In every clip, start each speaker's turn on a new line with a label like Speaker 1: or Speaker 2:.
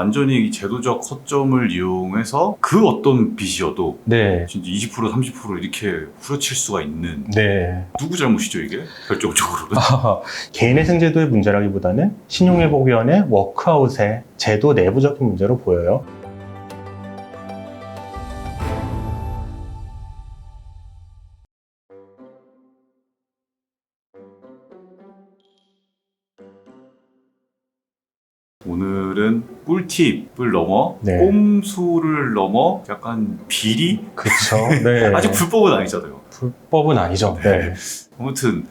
Speaker 1: 완전히 이 제도적 허점을 이용해서 그 어떤 빚이어도
Speaker 2: 네.
Speaker 1: 진짜 20% 30% 이렇게 후려칠 수가 있는
Speaker 2: 네.
Speaker 1: 누구 잘못이죠 이게? 결정적으로는?
Speaker 2: 개인회생 제도의 문제라기보다는 신용회복위원회 워크아웃의 제도 내부적인 문제로 보여요.
Speaker 1: 오늘은 꿀팁을 넘어
Speaker 2: 네.
Speaker 1: 꼼수를 넘어 약간 비리?
Speaker 2: 그렇죠. 네.
Speaker 1: 아직 불법은 아니잖아요.
Speaker 2: 불법은 아니죠. 네.
Speaker 1: 아무튼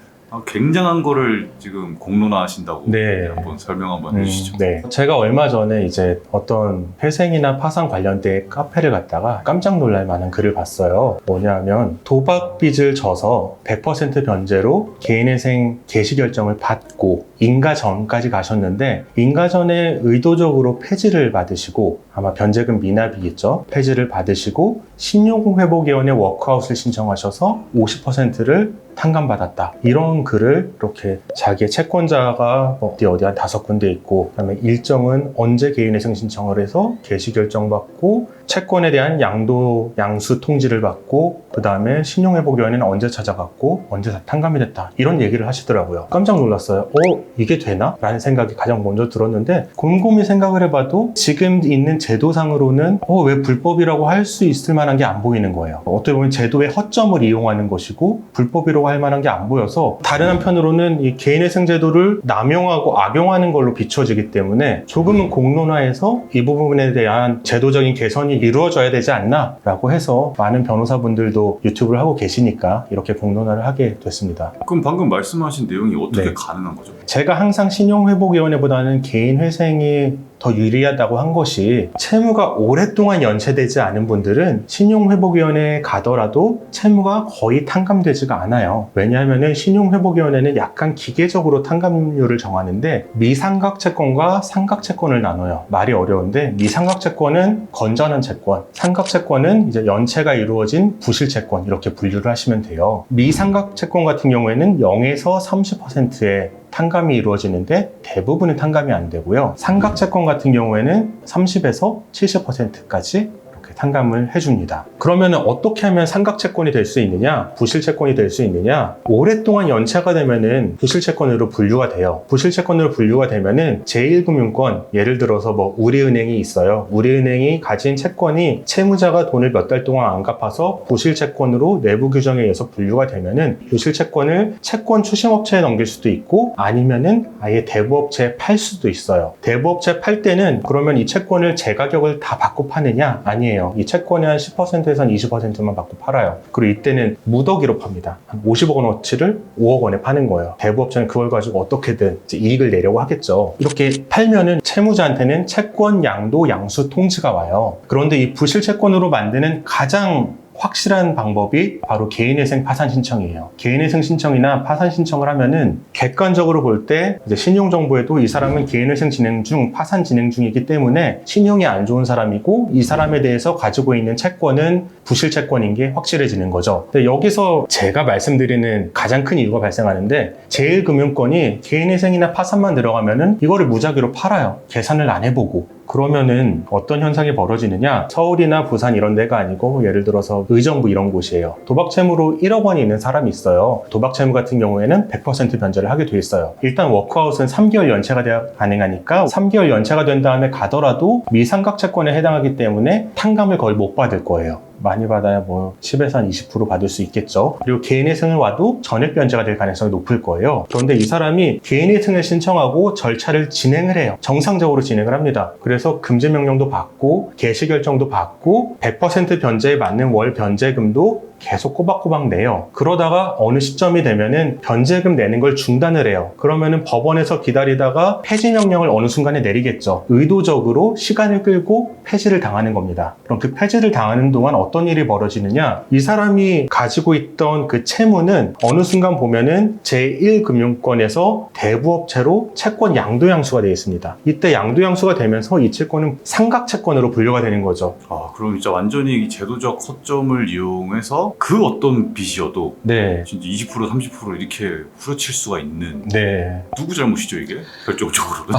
Speaker 1: 굉장한 거를 지금 공론화하신다고
Speaker 2: 네.
Speaker 1: 한번 설명 한번 해주시죠.
Speaker 2: 네. 제가 얼마 전에 이제 어떤 회생이나 파산 관련된 카페를 갔다가 깜짝 놀랄 만한 글을 봤어요. 뭐냐면 도박빚을 져서 100% 변제로 개인회생 개시 결정을 받고 인가전까지 가셨는데 인가전에 의도적으로 폐지를 받으시고 아마 변제금 미납이겠죠. 폐지를 받으시고 신용회복위원회 워크아웃을 신청하셔서 50%를 탕감받았다. 이런 글을 이렇게 자기의 채권자가 어디 한 5군데 있고 그다음에 일정은 언제 개인회생 신청을 해서 개시 결정받고 채권에 대한 양수 통지를 받고 그다음에 신용회복위원회는 언제 찾아갔고 언제 탕감이 됐다. 이런 얘기를 하시더라고요. 깜짝 놀랐어요. 이게 되나? 라는 생각이 가장 먼저 들었는데 곰곰이 생각을 해봐도 지금 있는 제도상으로는 왜 불법이라고 할 수 있을 만한 게 안 보이는 거예요. 어떻게 보면 제도의 허점을 이용하는 것이고 불법이라고 할 만한 게 안 보여서 다른 한편으로는 이 개인회생 제도를 남용하고 악용하는 걸로 비춰지기 때문에 조금은 공론화해서 이 부분에 대한 제도적인 개선이 이루어져야 되지 않나 라고 해서 많은 변호사분들도 유튜브를 하고 계시니까 이렇게 공론화를 하게 됐습니다.
Speaker 1: 그럼 방금 말씀하신 내용이 어떻게
Speaker 2: 네.
Speaker 1: 가능한 거죠?
Speaker 2: 제가 항상 신용회복위원회보다는 개인회생이 더 유리하다고 한 것이 채무가 오랫동안 연체되지 않은 분들은 신용회복위원회에 가더라도 채무가 거의 탕감되지가 않아요. 왜냐하면 신용회복위원회는 약간 기계적으로 탕감률을 정하는데 미삼각채권과 삼각채권을 나눠요. 말이 어려운데 미삼각채권은 건전한 채권, 삼각채권은 이제 연체가 이루어진 부실채권 이렇게 분류를 하시면 돼요. 미삼각채권 같은 경우에는 0에서 30%의 탕감이 이루어지는데 대부분은 탕감이 안 되고요. 삼각채권 같은 경우에는 30에서 70%까지 탕감을 해줍니다. 그러면 어떻게 하면 삼각채권이 될 수 있느냐? 부실채권이 될 수 있느냐? 오랫동안 연체가 되면은 부실채권으로 분류가 돼요. 부실채권으로 분류가 되면은 제1금융권, 예를 들어서 우리은행이 있어요. 우리은행이 가진 채권이 채무자가 돈을 몇 달 동안 안 갚아서 부실채권으로 내부 규정에 의해서 분류가 되면은 부실채권을 채권 추심업체에 넘길 수도 있고 아니면은 아예 대부업체에 팔 수도 있어요. 대부업체 팔 때는 그러면 이 채권을 제 가격을 다 받고 파느냐? 아니에요. 이 채권의 한 10%에서 한 20%만 받고 팔아요. 그리고 이때는 무더기로 팝니다. 한 50억 원어치를 5억 원에 파는 거예요. 대부업체는 그걸 가지고 어떻게든 이익을 내려고 하겠죠. 이렇게 팔면은 채무자한테는 채권 양도 양수 통지가 와요. 그런데 이 부실채권으로 만드는 가장 확실한 방법이 바로 개인회생 파산 신청이에요. 개인회생 신청이나 파산 신청을 하면은 객관적으로 볼 때 신용정보에도 이 사람은 개인회생 진행 중, 파산 진행 중이기 때문에 신용이 안 좋은 사람이고 이 사람에 대해서 가지고 있는 채권은 부실채권인 게 확실해지는 거죠. 근데 여기서 제가 말씀드리는 가장 큰 이유가 발생하는데 제1금융권이 개인회생이나 파산만 들어가면은 이거를 무작위로 팔아요. 계산을 안 해보고. 그러면은 어떤 현상이 벌어지느냐? 서울이나 부산 이런 데가 아니고 예를 들어서 의정부 이런 곳이에요. 도박채무로 1억 원이 있는 사람이 있어요. 도박채무 같은 경우에는 100% 변제를 하게 돼 있어요. 일단 워크아웃은 3개월 연체가 가능하니까 3개월 연체가 된 다음에 가더라도 미삼각채권에 해당하기 때문에 탕감을 거의 못 받을 거예요. 많이 받아야 10에서 한 20% 받을 수 있겠죠. 그리고 개인회생을 와도 전액 변제가 될 가능성이 높을 거예요. 그런데 이 사람이 개인회생을 신청하고 절차를 진행을 해요. 정상적으로 진행을 합니다. 그래서 금지명령도 받고 개시결정도 받고 100% 변제에 맞는 월 변제금도 계속 꼬박꼬박 내요. 그러다가 어느 시점이 되면은 변제금 내는 걸 중단을 해요. 그러면은 법원에서 기다리다가 폐지 명령을 어느 순간에 내리겠죠. 의도적으로 시간을 끌고 폐지를 당하는 겁니다. 그럼 그 폐지를 당하는 동안 어떤 일이 벌어지느냐? 이 사람이 가지고 있던 그 채무는 어느 순간 보면은 제1금융권에서 대부업체로 채권 양도양수가 되어 있습니다. 이때 양도양수가 되면서 이 채권은 삼각채권으로 분류가 되는 거죠.
Speaker 1: 그럼 진짜 완전히 이 제도적 허점을 이용해서 이용해서 그 어떤 빚이어도
Speaker 2: 네.
Speaker 1: 진짜 20% 30% 이렇게 후려칠 수가 있는
Speaker 2: 네.
Speaker 1: 누구 잘못이죠 이게? 결정적으로는.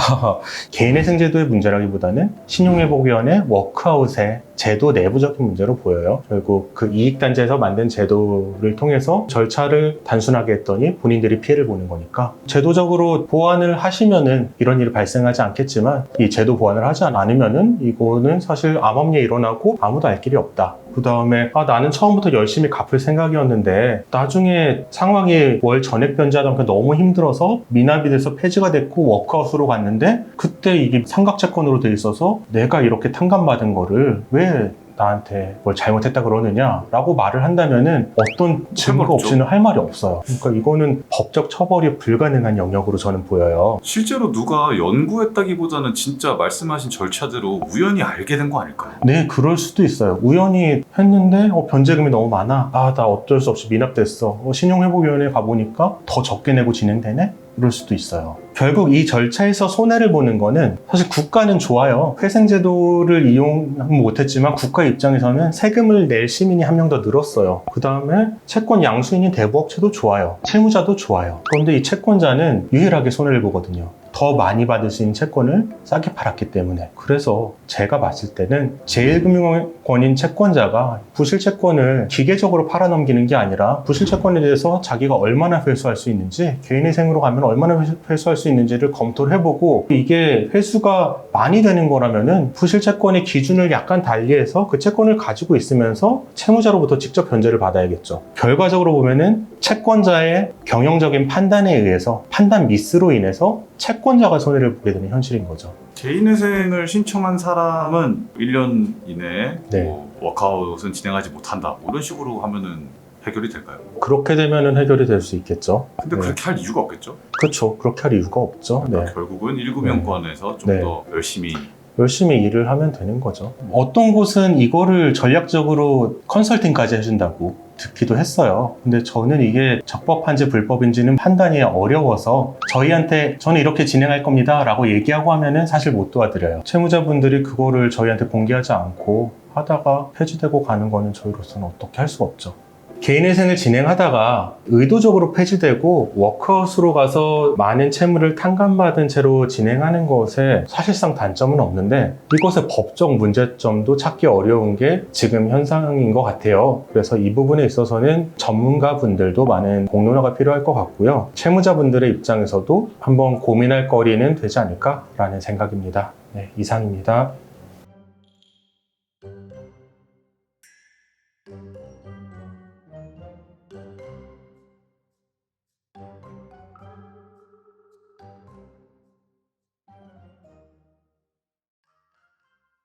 Speaker 2: 개인회생제도의 문제라기보다는 신용회복위원회 워크아웃의 제도 내부적인 문제로 보여요. 결국 그 이익단체에서 만든 제도를 통해서 절차를 단순하게 했더니 본인들이 피해를 보는 거니까 제도적으로 보완을 하시면은 이런 일이 발생하지 않겠지만 이 제도 보완을 하지 않으면은 이거는 사실 암암리에 일어나고 아무도 알 길이 없다. 그 다음에 나는 처음부터 열심히 갚을 생각이었는데 나중에 상황이 월 전액 변제하다 보니까 너무 힘들어서 미납이 돼서 폐지가 됐고 워크아웃으로 갔는데 그때 이게 삼각채권으로 돼 있어서 내가 이렇게 탕감받은 거를 왜 나한테 뭘 잘못했다 그러느냐라고 말을 한다면은 어떤 증거 없이는 할 말이 없어요. 그러니까 이거는 법적 처벌이 불가능한 영역으로 저는 보여요.
Speaker 1: 실제로 누가 연구했다기보다는 진짜 말씀하신 절차대로 우연히 알게 된 거 아닐까요?
Speaker 2: 네, 그럴 수도 있어요. 우연히 했는데 변제금이 너무 많아. 나 어쩔 수 없이 미납됐어. 신용회복위원회에 가보니까 더 적게 내고 진행되네? 이럴 수도 있어요. 결국 이 절차에서 손해를 보는 거는 사실 국가는 좋아요. 회생제도를 이용 못했지만 국가 입장에서는 세금을 낼 시민이 한 명 더 늘었어요. 그 다음에 채권 양수인인 대부업체도 좋아요. 채무자도 좋아요. 그런데 이 채권자는 유일하게 손해를 보거든요. 더 많이 받을 수 있는 채권을 싸게 팔았기 때문에. 그래서 제가 봤을 때는 제1금융권인 채권자가 부실채권을 기계적으로 팔아넘기는 게 아니라 부실채권에 대해서 자기가 얼마나 회수할 수 있는지, 개인회생으로 가면 얼마나 회수할 수 있는지를 검토를 해보고 이게 회수가 많이 되는 거라면은 부실채권의 기준을 약간 달리해서 그 채권을 가지고 있으면서 채무자로부터 직접 변제를 받아야겠죠. 결과적으로 보면은 채권자의 경영적인 판단에 의해서 판단 미스로 인해서 채권자가 손해를 보게 되는 현실인 거죠.
Speaker 1: 개인회생을 신청한 사람은 1년 이내에
Speaker 2: 네.
Speaker 1: 뭐 워크아웃은 진행하지 못한다. 뭐 이런 식으로 하면은 해결이 될까요?
Speaker 2: 그렇게 되면은 해결이 될 수 있겠죠.
Speaker 1: 근데
Speaker 2: 네.
Speaker 1: 그렇게 할 이유가 없겠죠?
Speaker 2: 그렇죠. 그렇게 할 이유가 없죠. 네.
Speaker 1: 결국은 1금융권에서 좀
Speaker 2: 네.
Speaker 1: 더 열심히
Speaker 2: 일을 하면 되는 거죠. 어떤 곳은 이거를 전략적으로 컨설팅까지 해준다고 듣기도 했어요. 근데 저는 이게 적법한지 불법인지는 판단이 어려워서 저희한테 저는 이렇게 진행할 겁니다 라고 얘기하고 하면은 사실 못 도와드려요. 채무자분들이 그거를 저희한테 공개하지 않고 하다가 폐지되고 가는 거는 저희로서는 어떻게 할 수가 없죠. 개인회생을 진행하다가 의도적으로 폐지되고 워크아웃으로 가서 많은 채무를 탕감받은 채로 진행하는 것에 사실상 단점은 없는데 이것의 법적 문제점도 찾기 어려운 게 지금 현상인 것 같아요. 그래서 이 부분에 있어서는 전문가분들도 많은 공론화가 필요할 것 같고요. 채무자분들의 입장에서도 한번 고민할 거리는 되지 않을까라는 생각입니다. 네, 이상입니다.